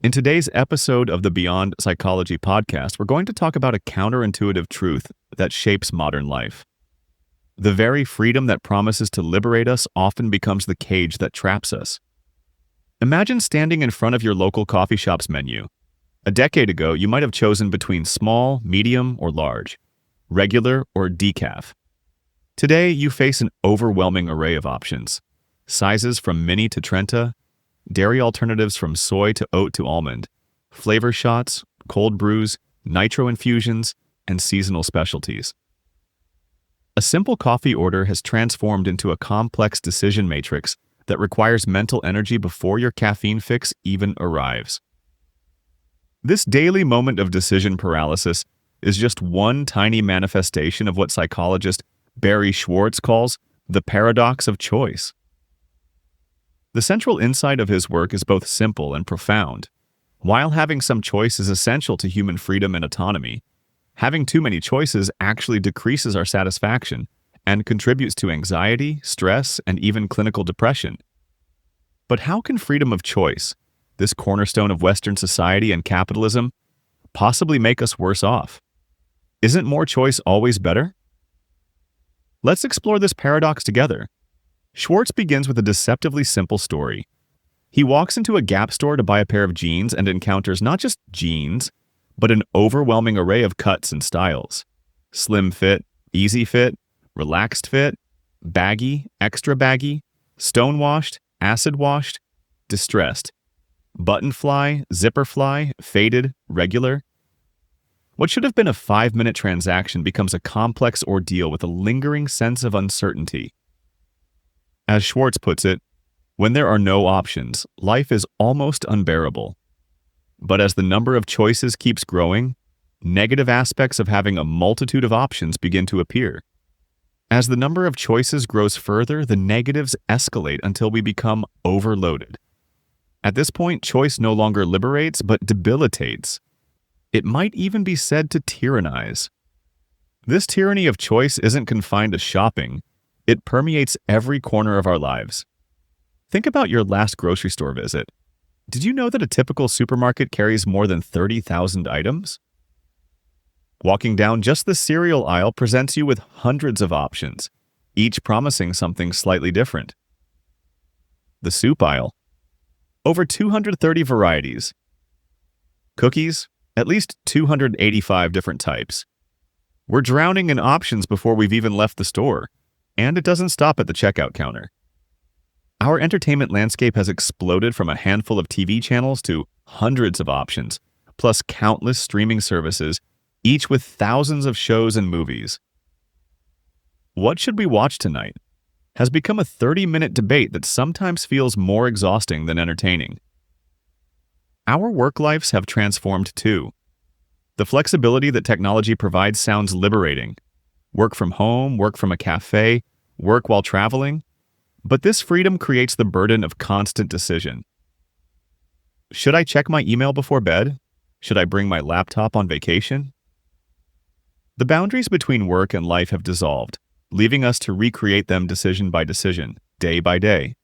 In today's episode of the Beyond Psychology podcast, we're going to talk about a counterintuitive truth that shapes modern life. The very freedom that promises to liberate us often becomes the cage that traps us. Imagine standing in front of your local coffee shop's menu. A decade ago, you might have chosen between small, medium, or large, regular, or decaf. Today, you face an overwhelming array of options. Sizes from mini to Trenta, dairy alternatives from soy to oat to almond, flavor shots, cold brews, nitro infusions, and seasonal specialties. A simple coffee order has transformed into a complex decision matrix that requires mental energy before your caffeine fix even arrives. This daily moment of decision paralysis is just one tiny manifestation of what psychologist Barry Schwartz calls the paradox of choice. The central insight of his work is both simple and profound. While having some choice is essential to human freedom and autonomy, having too many choices actually decreases our satisfaction and contributes to anxiety, stress, and even clinical depression. But how can freedom of choice, this cornerstone of Western society and capitalism, possibly make us worse off? Isn't more choice always better? Let's explore this paradox together. Schwartz begins with a deceptively simple story. He walks into a Gap store to buy a pair of jeans and encounters not just jeans, but an overwhelming array of cuts and styles. Slim fit, easy fit, relaxed fit, baggy, extra baggy, stone-washed, acid-washed, distressed, button fly, zipper fly, faded, regular. What should have been a 5-minute transaction becomes a complex ordeal with a lingering sense of uncertainty. As Schwartz puts it, when there are no options, life is almost unbearable. But as the number of choices keeps growing, negative aspects of having a multitude of options begin to appear. As the number of choices grows further, the negatives escalate until we become overloaded. At this point, choice no longer liberates, but debilitates. It might even be said to tyrannize. This tyranny of choice isn't confined to shopping. It permeates every corner of our lives. Think about your last grocery store visit. Did you know that a typical supermarket carries more than 30,000 items? Walking down just the cereal aisle presents you with hundreds of options, each promising something slightly different. The soup aisle. Over 230 varieties. Cookies, at least 285 different types. We're drowning in options before we've even left the store. And it doesn't stop at the checkout counter. Our entertainment landscape has exploded from a handful of TV channels to hundreds of options, plus countless streaming services, each with thousands of shows and movies. What should we watch tonight has become a 30-minute debate that sometimes feels more exhausting than entertaining. Our work lives have transformed too. The flexibility that technology provides sounds liberating. Work from home, work from a cafe, work while traveling. But this freedom creates the burden of constant decision. Should I check my email before bed? Should I bring my laptop on vacation? The boundaries between work and life have dissolved, leaving us to recreate them decision by decision, day by day.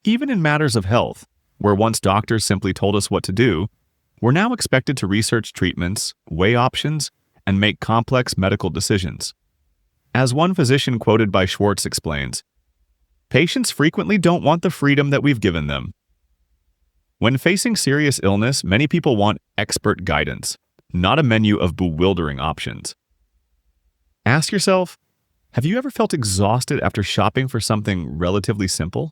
Even in matters of health, where once doctors simply told us what to do, we're now expected to research treatments, weigh options, and make complex medical decisions. As one physician quoted by Schwartz explains, patients frequently don't want the freedom that we've given them. When facing serious illness, many people want expert guidance, not a menu of bewildering options. Ask yourself, have you ever felt exhausted after shopping for something relatively simple?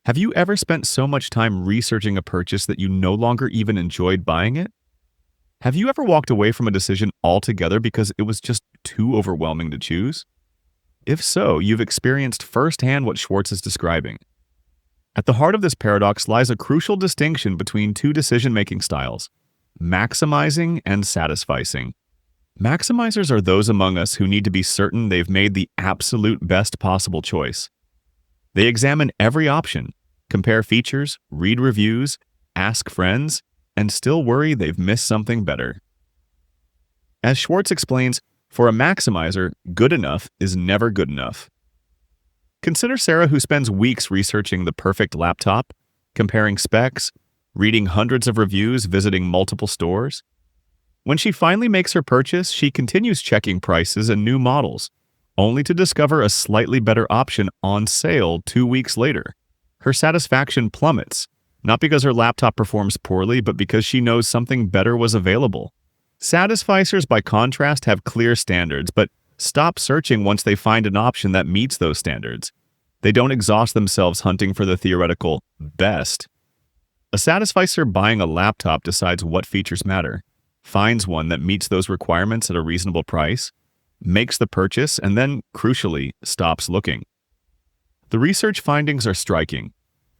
Have you ever spent so much time researching a purchase that you no longer even enjoyed buying it? Have you ever walked away from a decision altogether because it was just too overwhelming to choose? If so, you've experienced firsthand what Schwartz is describing. At the heart of this paradox lies a crucial distinction between two decision-making styles, maximizing and satisficing. Maximizers are those among us who need to be certain they've made the absolute best possible choice. They examine every option, compare features, read reviews, ask friends, and still worry they've missed something better. As Schwartz explains, for a maximizer, good enough is never good enough. Consider Sarah, who spends weeks researching the perfect laptop, comparing specs, reading hundreds of reviews, visiting multiple stores. When she finally makes her purchase, she continues checking prices and new models, only to discover a slightly better option on sale 2 weeks later. Her satisfaction plummets, not because her laptop performs poorly, but because she knows something better was available. Satisficers, by contrast, have clear standards, but stop searching once they find an option that meets those standards. They don't exhaust themselves hunting for the theoretical best. A satisficer buying a laptop decides what features matter, finds one that meets those requirements at a reasonable price, makes the purchase, and then, crucially, stops looking. The research findings are striking.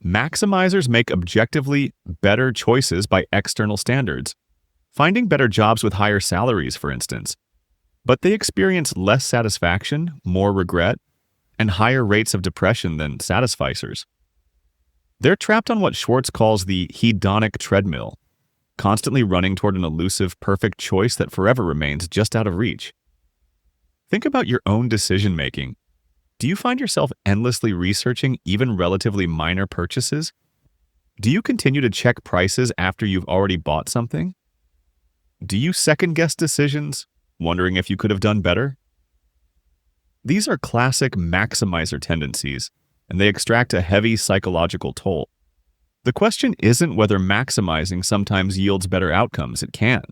Maximizers make objectively better choices by external standards, finding better jobs with higher salaries, for instance. But they experience less satisfaction, more regret, and higher rates of depression than satisficers. They're trapped on what Schwartz calls the hedonic treadmill, constantly running toward an elusive, perfect choice that forever remains just out of reach. Think about your own decision-making. Do you find yourself endlessly researching even relatively minor purchases? Do you continue to check prices after you've already bought something? Do you second-guess decisions, wondering if you could have done better? These are classic maximizer tendencies, and they extract a heavy psychological toll. The question isn't whether maximizing sometimes yields better outcomes. It can.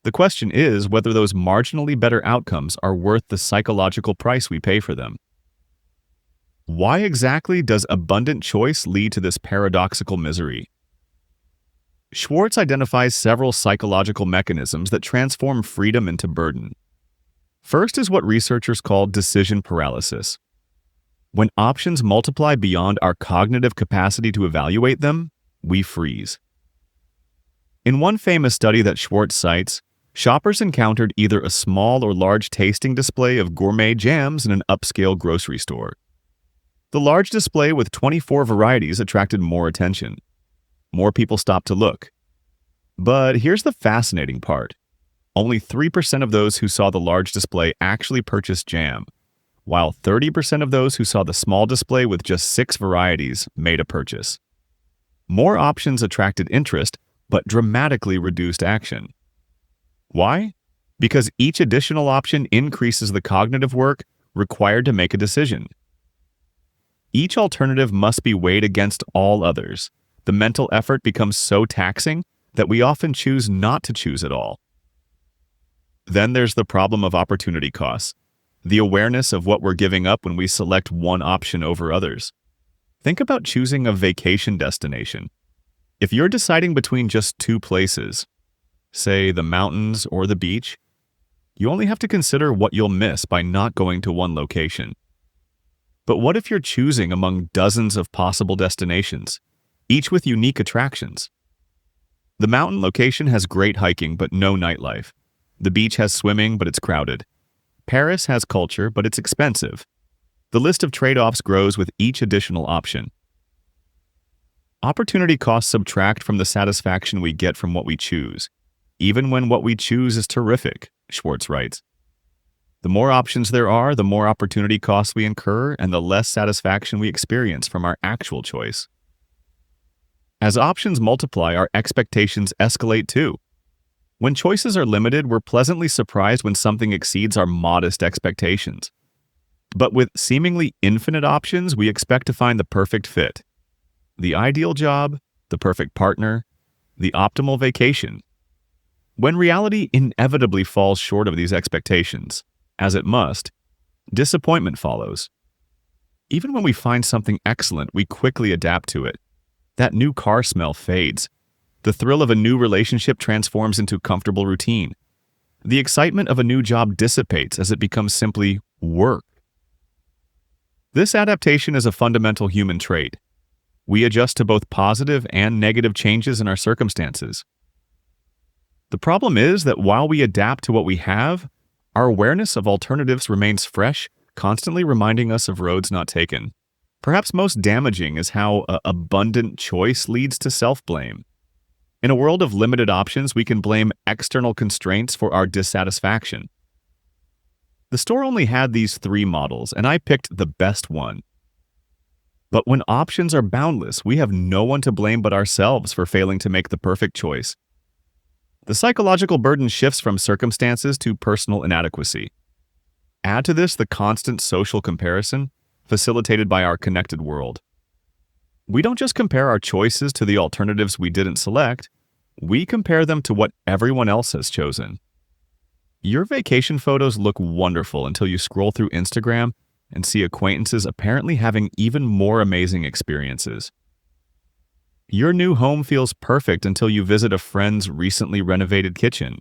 The question is whether those marginally better outcomes are worth the psychological price we pay for them. Why exactly does abundant choice lead to this paradoxical misery? Schwartz identifies several psychological mechanisms that transform freedom into burden. First is what researchers call decision paralysis. When options multiply beyond our cognitive capacity to evaluate them, we freeze. In one famous study that Schwartz cites, shoppers encountered either a small or large tasting display of gourmet jams in an upscale grocery store. The large display with 24 varieties attracted more attention. More people stopped to look. But here's the fascinating part. Only 3% of those who saw the large display actually purchased jam, while 30% of those who saw the small display with just 6 varieties made a purchase. More options attracted interest, but dramatically reduced action. Why? Because each additional option increases the cognitive work required to make a decision. Each alternative must be weighed against all others. The mental effort becomes so taxing that we often choose not to choose at all. Then there's the problem of opportunity costs, the awareness of what we're giving up when we select one option over others. Think about choosing a vacation destination. If you're deciding between just 2 places, say the mountains or the beach, you only have to consider what you'll miss by not going to one location. But what if you're choosing among dozens of possible destinations, each with unique attractions? The mountain location has great hiking but no nightlife. The beach has swimming but it's crowded. Paris has culture but it's expensive. The list of trade-offs grows with each additional option. Opportunity costs subtract from the satisfaction we get from what we choose, even when what we choose is terrific, Schwartz writes. The more options there are, the more opportunity costs we incur and the less satisfaction we experience from our actual choice. As options multiply, our expectations escalate too. When choices are limited, we're pleasantly surprised when something exceeds our modest expectations. But with seemingly infinite options, we expect to find the perfect fit. The ideal job, the perfect partner, the optimal vacation. When reality inevitably falls short of these expectations, as it must, disappointment follows. Even when we find something excellent, we quickly adapt to it. That new car smell fades. The thrill of a new relationship transforms into comfortable routine. The excitement of a new job dissipates as it becomes simply work. This adaptation is a fundamental human trait. We adjust to both positive and negative changes in our circumstances. The problem is that while we adapt to what we have, our awareness of alternatives remains fresh, constantly reminding us of roads not taken. Perhaps most damaging is how abundant choice leads to self-blame. In a world of limited options, we can blame external constraints for our dissatisfaction. The store only had these 3 models, and I picked the best one. But when options are boundless, we have no one to blame but ourselves for failing to make the perfect choice. The psychological burden shifts from circumstances to personal inadequacy. Add to this the constant social comparison, facilitated by our connected world. We don't just compare our choices to the alternatives we didn't select, we compare them to what everyone else has chosen. Your vacation photos look wonderful until you scroll through Instagram and see acquaintances apparently having even more amazing experiences. Your new home feels perfect until you visit a friend's recently renovated kitchen.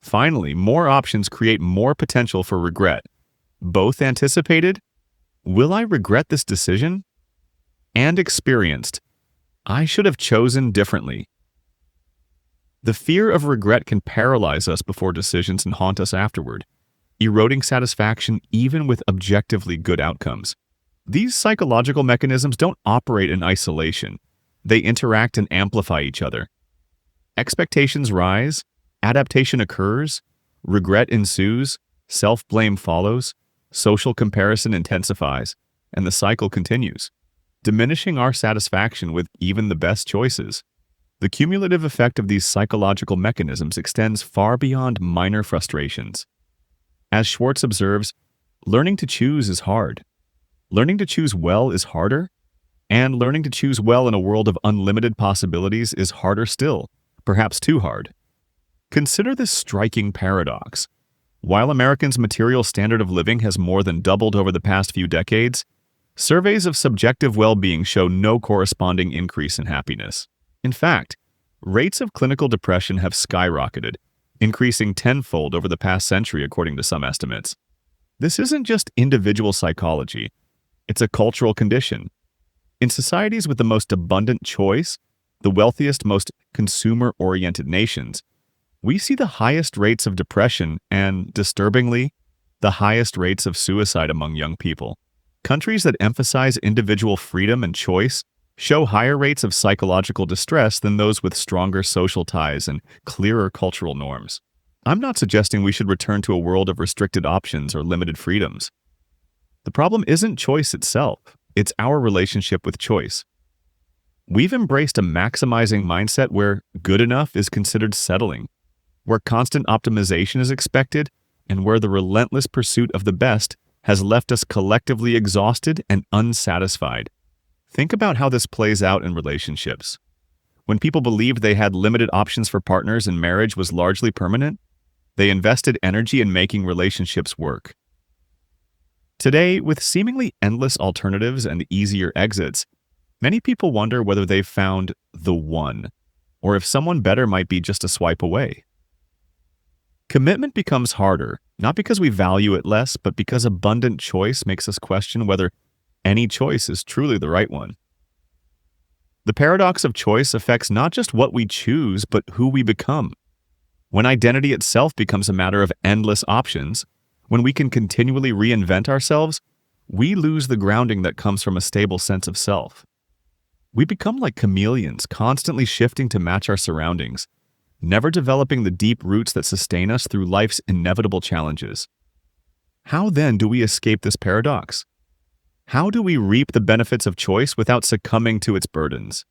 Finally, more options create more potential for regret. Both anticipated, "Will I regret this decision?" and experienced, "I should have chosen differently." The fear of regret can paralyze us before decisions and haunt us afterward, eroding satisfaction even with objectively good outcomes. These psychological mechanisms don't operate in isolation. They interact and amplify each other. Expectations rise, adaptation occurs, regret ensues, self-blame follows, social comparison intensifies, and the cycle continues, diminishing our satisfaction with even the best choices. The cumulative effect of these psychological mechanisms extends far beyond minor frustrations. As Schwartz observes, learning to choose is hard. Learning to choose well is harder, and learning to choose well in a world of unlimited possibilities is harder still, perhaps too hard. Consider this striking paradox. While Americans' material standard of living has more than doubled over the past few decades, surveys of subjective well-being show no corresponding increase in happiness. In fact, rates of clinical depression have skyrocketed, increasing tenfold over the past century according to some estimates. This isn't just individual psychology, it's a cultural condition. In societies with the most abundant choice, the wealthiest, most consumer-oriented nations, we see the highest rates of depression and, disturbingly, the highest rates of suicide among young people. Countries that emphasize individual freedom and choice show higher rates of psychological distress than those with stronger social ties and clearer cultural norms. I'm not suggesting we should return to a world of restricted options or limited freedoms. The problem isn't choice itself, it's our relationship with choice. We've embraced a maximizing mindset where good enough is considered settling, where constant optimization is expected, and where the relentless pursuit of the best has left us collectively exhausted and unsatisfied. Think about how this plays out in relationships. When people believed they had limited options for partners and marriage was largely permanent, they invested energy in making relationships work. Today, with seemingly endless alternatives and easier exits, many people wonder whether they've found the one, or if someone better might be just a swipe away. Commitment becomes harder, not because we value it less, but because abundant choice makes us question whether any choice is truly the right one. The paradox of choice affects not just what we choose, but who we become. When identity itself becomes a matter of endless options, when we can continually reinvent ourselves, we lose the grounding that comes from a stable sense of self. We become like chameleons, constantly shifting to match our surroundings, never developing the deep roots that sustain us through life's inevitable challenges. How then do we escape this paradox? How do we reap the benefits of choice without succumbing to its burdens?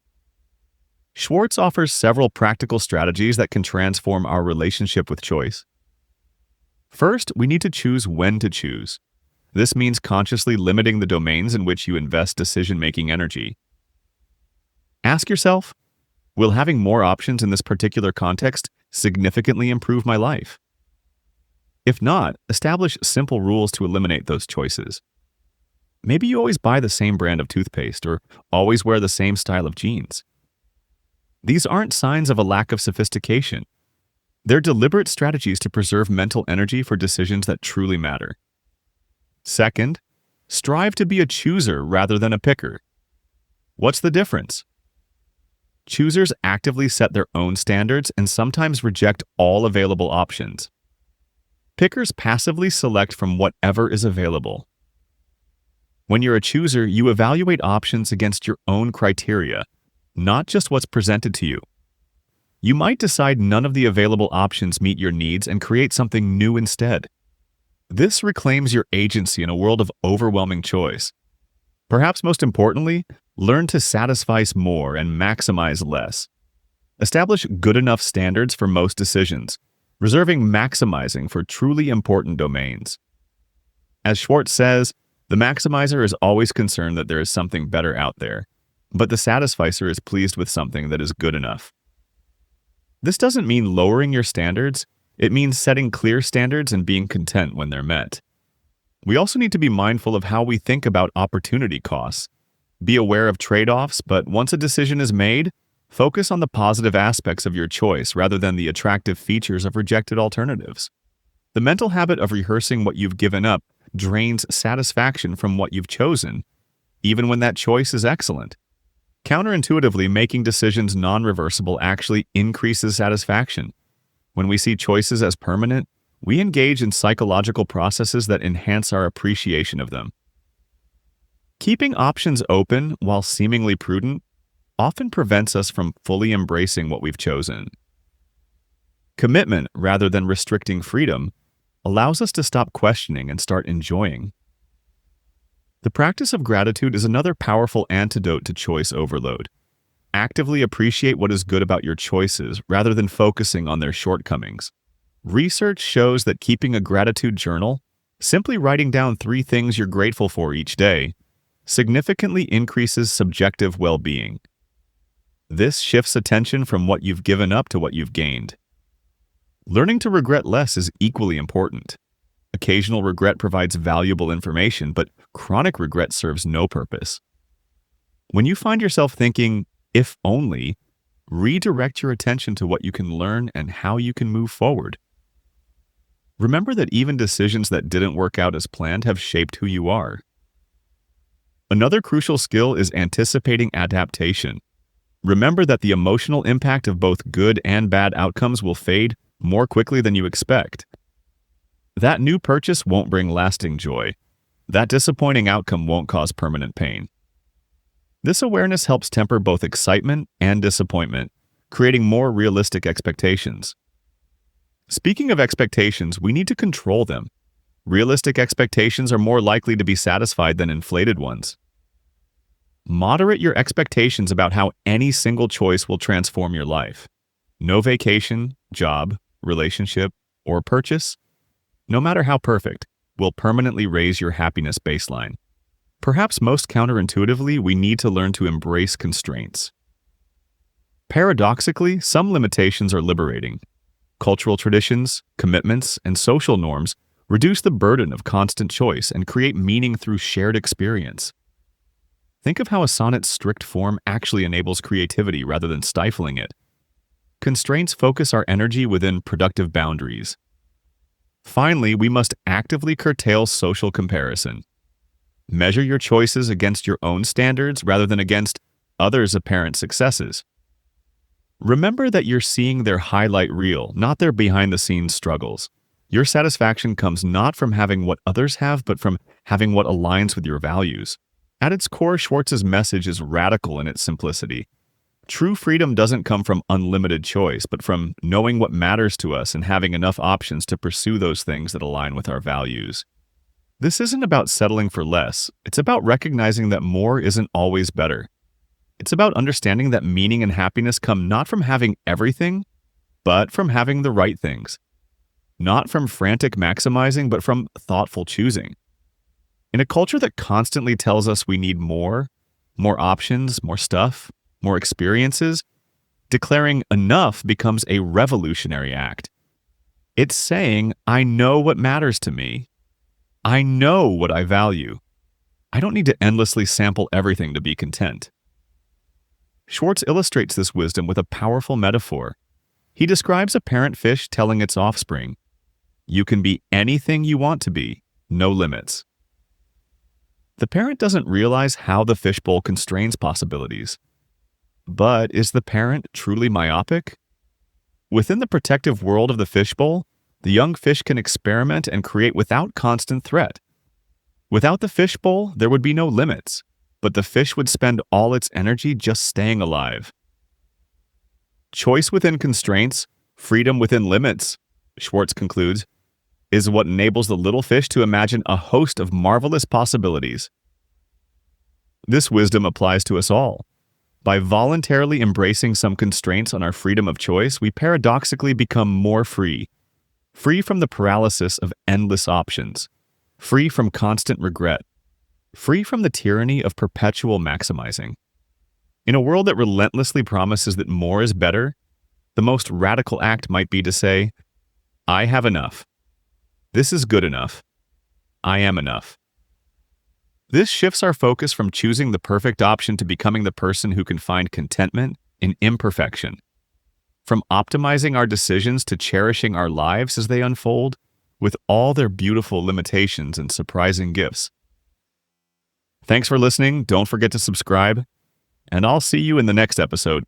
Schwartz offers several practical strategies that can transform our relationship with choice. First, we need to choose when to choose. This means consciously limiting the domains in which you invest decision-making energy. Ask yourself, will having more options in this particular context significantly improve my life? If not, establish simple rules to eliminate those choices. Maybe you always buy the same brand of toothpaste or always wear the same style of jeans. These aren't signs of a lack of sophistication. They're deliberate strategies to preserve mental energy for decisions that truly matter. Second, strive to be a chooser rather than a picker. What's the difference? Choosers actively set their own standards and sometimes reject all available options. Pickers passively select from whatever is available. When you're a chooser, you evaluate options against your own criteria, not just what's presented to you. You might decide none of the available options meet your needs and create something new instead. This reclaims your agency in a world of overwhelming choice. Perhaps most importantly, learn to satisfice more and maximize less. Establish good enough standards for most decisions, reserving maximizing for truly important domains. As Schwartz says, the maximizer is always concerned that there is something better out there, but the satisficer is pleased with something that is good enough. This doesn't mean lowering your standards, it means setting clear standards and being content when they're met. We also need to be mindful of how we think about opportunity costs. Be aware of trade-offs, but once a decision is made, focus on the positive aspects of your choice rather than the attractive features of rejected alternatives. The mental habit of rehearsing what you've given up drains satisfaction from what you've chosen, even when that choice is excellent. Counterintuitively, making decisions non-reversible actually increases satisfaction. When we see choices as permanent, we engage in psychological processes that enhance our appreciation of them. Keeping options open while seemingly prudent often prevents us from fully embracing what we've chosen. Commitment, rather than restricting freedom, allows us to stop questioning and start enjoying. The practice of gratitude is another powerful antidote to choice overload. Actively appreciate what is good about your choices rather than focusing on their shortcomings. Research shows that keeping a gratitude journal, simply writing down 3 things you're grateful for each day, significantly increases subjective well-being. This shifts attention from what you've given up to what you've gained. Learning to regret less is equally important. Occasional regret provides valuable information, but chronic regret serves no purpose. When you find yourself thinking, if only, redirect your attention to what you can learn and how you can move forward. Remember that even decisions that didn't work out as planned have shaped who you are. Another crucial skill is anticipating adaptation. Remember that the emotional impact of both good and bad outcomes will fade more quickly than you expect. That new purchase won't bring lasting joy. That disappointing outcome won't cause permanent pain. This awareness helps temper both excitement and disappointment, creating more realistic expectations. Speaking of expectations, we need to control them. Realistic expectations are more likely to be satisfied than inflated ones. Moderate your expectations about how any single choice will transform your life. No vacation, job, relationship, or purchase, no matter how perfect, will permanently raise your happiness baseline. Perhaps most counterintuitively, we need to learn to embrace constraints. Paradoxically, some limitations are liberating. Cultural traditions, commitments, and social norms reduce the burden of constant choice and create meaning through shared experience. Think of how a sonnet's strict form actually enables creativity rather than stifling it. Constraints focus our energy within productive boundaries. Finally, we must actively curtail social comparison. Measure your choices against your own standards rather than against others' apparent successes. Remember that you're seeing their highlight reel, not their behind-the-scenes struggles. Your satisfaction comes not from having what others have, but from having what aligns with your values. At its core, Schwartz's message is radical in its simplicity. True freedom doesn't come from unlimited choice, but from knowing what matters to us and having enough options to pursue those things that align with our values. This isn't about settling for less. It's about recognizing that more isn't always better. It's about understanding that meaning and happiness come not from having everything, but from having the right things. Not from frantic maximizing, but from thoughtful choosing. In a culture that constantly tells us we need more options, more stuff, more experiences, declaring enough becomes a revolutionary act. It's saying, I know what matters to me. I know what I value. I don't need to endlessly sample everything to be content. Schwartz illustrates this wisdom with a powerful metaphor. He describes a parent fish telling its offspring, "You can be anything you want to be, no limits." The parent doesn't realize how the fishbowl constrains possibilities. But is the parent truly myopic? Within the protective world of the fishbowl, the young fish can experiment and create without constant threat. Without the fishbowl, there would be no limits, but the fish would spend all its energy just staying alive. Choice within constraints, freedom within limits, Schwartz concludes, is what enables the little fish to imagine a host of marvelous possibilities. This wisdom applies to us all. By voluntarily embracing some constraints on our freedom of choice, we paradoxically become more free. Free from the paralysis of endless options. Free from constant regret. Free from the tyranny of perpetual maximizing. In a world that relentlessly promises that more is better, the most radical act might be to say, I have enough. This is good enough. I am enough. This shifts our focus from choosing the perfect option to becoming the person who can find contentment in imperfection. From optimizing our decisions to cherishing our lives as they unfold, with all their beautiful limitations and surprising gifts. Thanks for listening. Don't forget to subscribe, and I'll see you in the next episode.